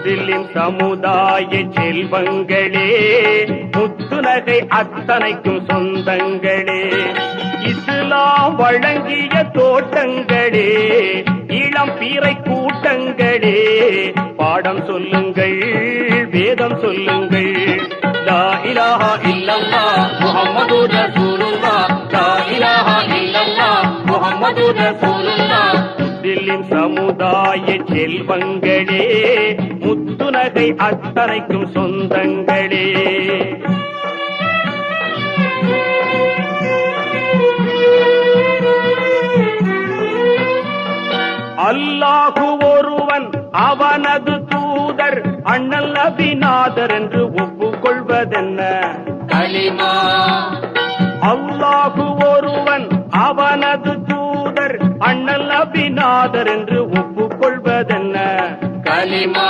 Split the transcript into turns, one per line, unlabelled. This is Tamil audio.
முஸ்லிம் சமுதாய செல்வங்களே, முத்துநகை அத்தனைக்கும் சொந்தங்களே, இஸ்லாம் வழங்கிய தோட்டங்களே, இளம் பீரை கூட்டங்களே, பாடம் சொல்லுங்கள், வேதம் சொல்லுங்கள். லா இலாஹா இல்லல்லாஹ் முஹம்மதுர் ரசூலுல்லாஹ், லா இலாஹா இல்லல்லாஹ் முஹம்மதுர் ரசூலுல்லாஹ். முஸ்லிம் சமுதாய செல்வங்களே, முத்துநகை அத்தனைக்கும் சொந்தங்களே. அல்லாஹு ஒருவன், அவனது தூதர் அண்ணல் நபிநாதர் என்று ஒப்புக்கொள்வதென்ன
கலிமா.
அல்லாஹு ஒருவன், அவனது தூதர் அண்ணல் நபிநாதர் என்று ஒப்புக்கொள்வதென்ன
கலிமா.